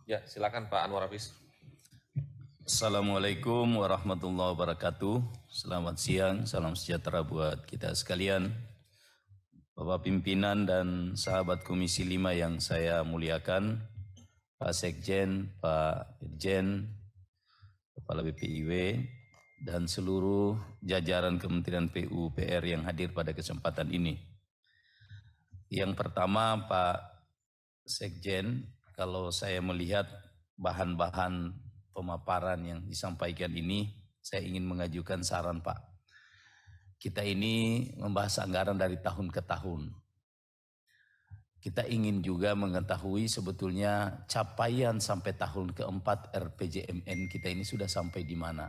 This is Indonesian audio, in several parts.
Ya, silakan Pak Anwar Hafiz. Assalamualaikum warahmatullahi wabarakatuh. Selamat siang, salam sejahtera buat kita sekalian. Bapak pimpinan dan sahabat Komisi 5 yang saya muliakan, Pak Sekjen, Pak Irjen, Kepala BPIW, dan seluruh jajaran Kementerian PUPR yang hadir pada kesempatan ini. Yang pertama, Pak Sekjen, kalau saya melihat bahan-bahan pemaparan yang disampaikan ini, saya ingin mengajukan saran Pak. Kita ini membahas anggaran dari tahun ke tahun. Kita ingin juga mengetahui sebetulnya capaian sampai tahun keempat RPJMN kita ini sudah sampai di mana.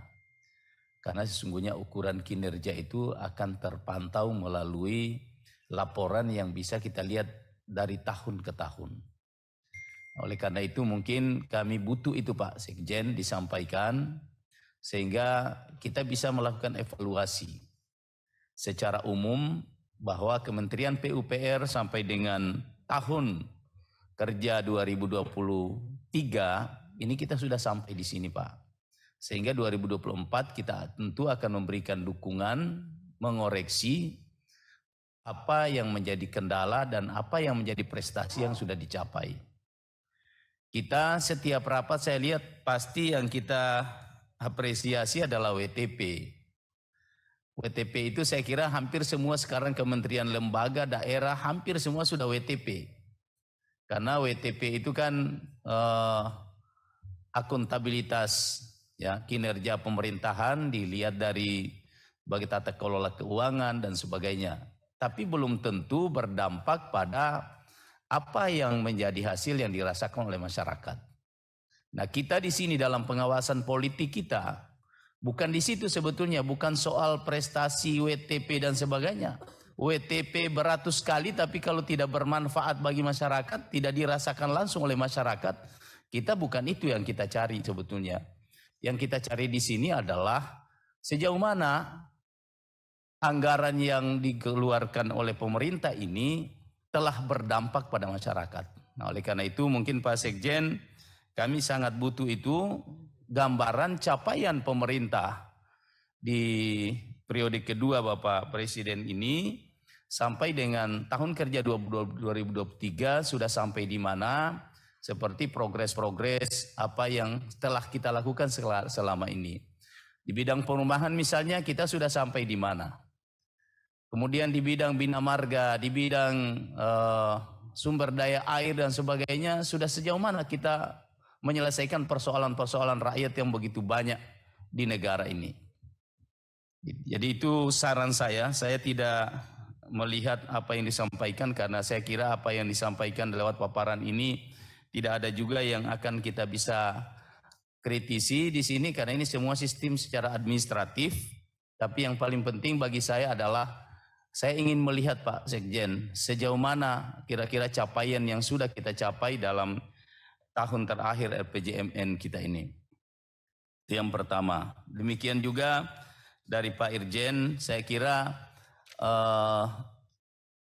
Karena sesungguhnya ukuran kinerja itu akan terpantau melalui laporan yang bisa kita lihat dari tahun ke tahun. Oleh karena itu mungkin kami butuh itu Pak Sekjen disampaikan sehingga kita bisa melakukan evaluasi secara umum bahwa Kementerian PUPR sampai dengan tahun kerja 2023 ini kita sudah sampai di sini Pak. Sehingga 2024 kita tentu akan memberikan dukungan, mengoreksi apa yang menjadi kendala dan apa yang menjadi prestasi yang sudah dicapai. Kita setiap rapat saya lihat pasti yang kita apresiasi adalah WTP. WTP itu saya kira hampir semua sekarang kementerian, lembaga, daerah hampir semua sudah WTP. Karena WTP itu kan akuntabilitas ya, kinerja pemerintahan dilihat dari bagi tata kelola keuangan dan sebagainya. Tapi belum tentu berdampak pada apa yang menjadi hasil yang dirasakan oleh masyarakat. Nah, kita di sini dalam pengawasan politik kita, bukan di situ sebetulnya, bukan soal prestasi WTP dan sebagainya. WTP beratus kali tapi kalau tidak bermanfaat bagi masyarakat, tidak dirasakan langsung oleh masyarakat, kita bukan itu yang kita cari sebetulnya. Yang kita cari di sini adalah sejauh mana anggaran yang dikeluarkan oleh pemerintah ini telah berdampak pada masyarakat. Nah, oleh karena itu mungkin Pak Sekjen, kami sangat butuh itu gambaran capaian pemerintah di periode kedua Bapak Presiden ini sampai dengan tahun kerja 2023 sudah sampai di mana, seperti progres-progres apa yang telah kita lakukan selama ini. Di bidang perumahan misalnya kita sudah sampai di mana. Kemudian di bidang bina marga, di bidang sumber daya air dan sebagainya, sudah sejauh mana kita menyelesaikan persoalan-persoalan rakyat yang begitu banyak di negara ini. Jadi itu saran saya tidak melihat apa yang disampaikan karena saya kira apa yang disampaikan lewat paparan ini tidak ada juga yang akan kita bisa kritisi di sini karena ini semua sistem secara administratif. Tapi yang paling penting bagi saya adalah saya ingin melihat Pak Sekjen sejauh mana kira-kira capaian yang sudah kita capai dalam tahun terakhir RPJMN kita ini. Itu yang pertama. Demikian juga dari Pak Irjen, saya kira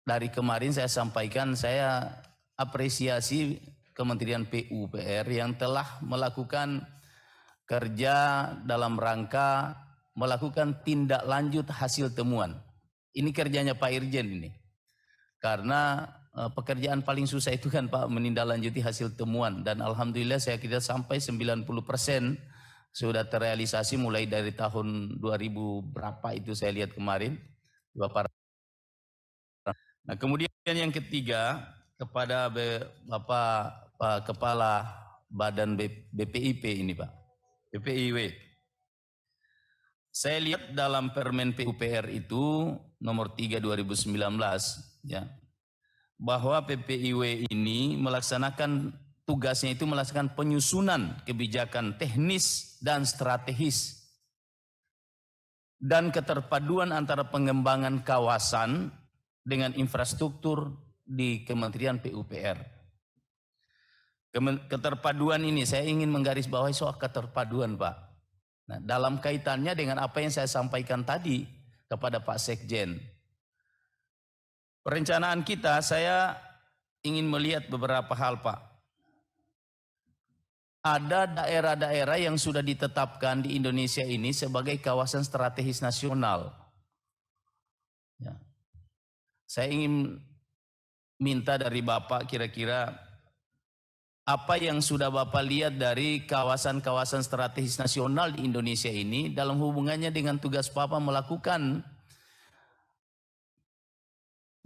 dari kemarin saya sampaikan saya apresiasi Kementerian PUPR yang telah melakukan kerja dalam rangka melakukan tindak lanjut hasil temuan. Ini kerjanya Pak Irjen ini. Karena pekerjaan paling susah itu kan Pak menindaklanjuti hasil temuan dan alhamdulillah saya kira sampai 90% sudah terrealisasi mulai dari tahun 2000 berapa itu saya lihat kemarin. Nah, kemudian yang ketiga kepada Bapak Kepala Badan BPIP ini Pak, BPIW. Saya lihat dalam Permen PUPR itu nomor 3 2019 ya, bahwa PPIW ini melaksanakan tugasnya itu melaksanakan penyusunan kebijakan teknis dan strategis dan keterpaduan antara pengembangan kawasan dengan infrastruktur di Kementerian PUPR. Keterpaduan ini saya ingin menggarisbawahi soal keterpaduan Pak. Nah, dalam kaitannya dengan apa yang saya sampaikan tadi kepada Pak Sekjen. Perencanaan kita saya ingin melihat beberapa hal Pak. ada daerah-daerah yang sudah ditetapkan di Indonesia ini sebagai kawasan strategis nasional. Ya. Saya ingin minta dari Bapak kira-kira apa yang sudah Bapak lihat dari kawasan-kawasan strategis nasional di Indonesia ini dalam hubungannya dengan tugas Bapak melakukan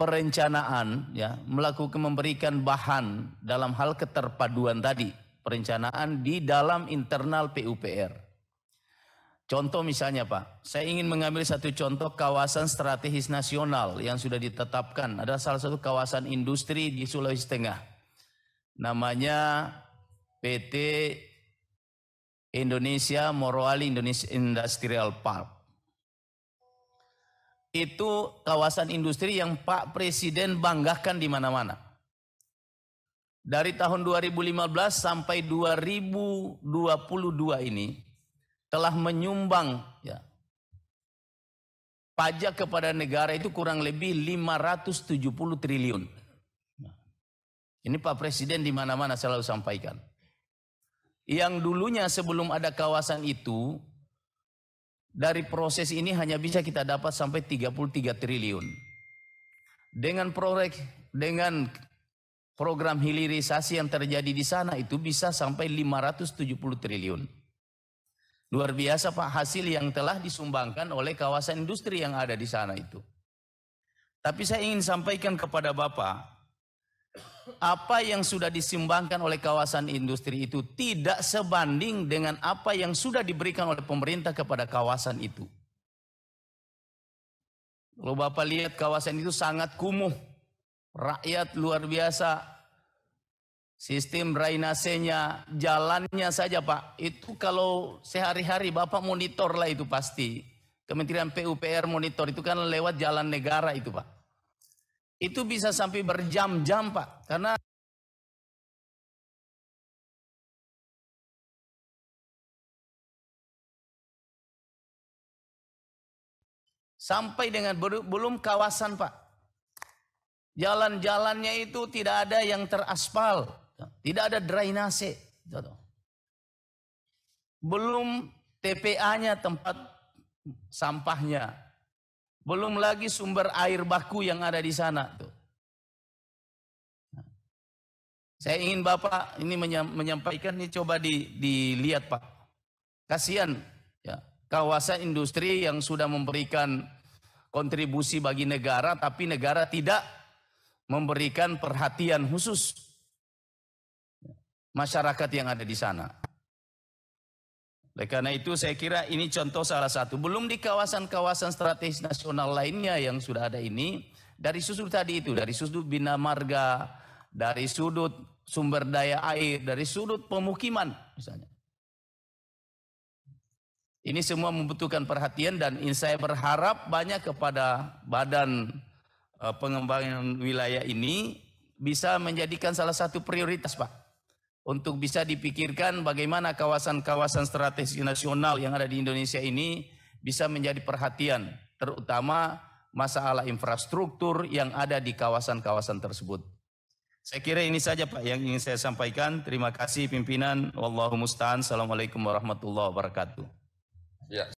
perencanaan, ya, memberikan bahan dalam hal keterpaduan tadi, perencanaan di dalam internal PUPR. Contoh misalnya Pak, saya ingin mengambil satu contoh kawasan strategis nasional yang sudah ditetapkan. Ada salah satu kawasan industri di Sulawesi Tengah. Namanya PT Indonesia Morowali Indonesia Industrial Park. Itu kawasan industri yang Pak Presiden banggakan di mana-mana. Dari tahun 2015 sampai 2022 ini telah menyumbang, ya, pajak kepada negara itu kurang lebih 570 triliun. Ini Pak Presiden di mana-mana selalu sampaikan. Yang dulunya sebelum ada kawasan itu, dari proses ini hanya bisa kita dapat sampai 33 triliun. Dengan program hilirisasi yang terjadi di sana itu bisa sampai 570 triliun. Luar biasa Pak hasil yang telah disumbangkan oleh kawasan industri yang ada di sana itu. Tapi saya ingin sampaikan kepada Bapak, apa yang sudah disumbangkan oleh kawasan industri itu tidak sebanding dengan apa yang sudah diberikan oleh pemerintah kepada kawasan itu. Kalau Bapak lihat kawasan itu sangat kumuh, rakyat luar biasa, sistem drainasenya, jalannya saja Pak, itu kalau sehari-hari Bapak monitor lah itu pasti. Kementerian PUPR monitor itu kan lewat jalan negara itu Pak. Itu bisa sampai berjam-jam Pak, karena sampai dengan belum kawasan Pak. Jalan-jalannya itu tidak ada yang teraspal, tidak ada drainase. Belum TPA-nya, tempat sampahnya. Belum lagi sumber air baku yang ada di sana. Saya ingin Bapak ini menyampaikan, ini coba dilihat Pak. Kasihan ya, kawasan industri yang sudah memberikan kontribusi bagi negara, tapi negara tidak memberikan perhatian khusus masyarakat yang ada di sana. Oleh karena itu saya kira ini contoh salah satu. Belum di kawasan-kawasan strategis nasional lainnya yang sudah ada ini, dari sudut tadi itu, dari sudut bina marga, dari sudut sumber daya air, dari sudut pemukiman misalnya. Ini semua membutuhkan perhatian dan saya berharap banyak kepada Badan Pengembangan Wilayah ini bisa menjadikan salah satu prioritas Pak. Untuk bisa dipikirkan bagaimana kawasan-kawasan strategis nasional yang ada di Indonesia ini bisa menjadi perhatian, terutama masalah infrastruktur yang ada di kawasan-kawasan tersebut. Saya kira ini saja Pak yang ingin saya sampaikan. Terima kasih pimpinan. Wallahu musta'an. Assalamualaikum warahmatullahi wabarakatuh. Ya.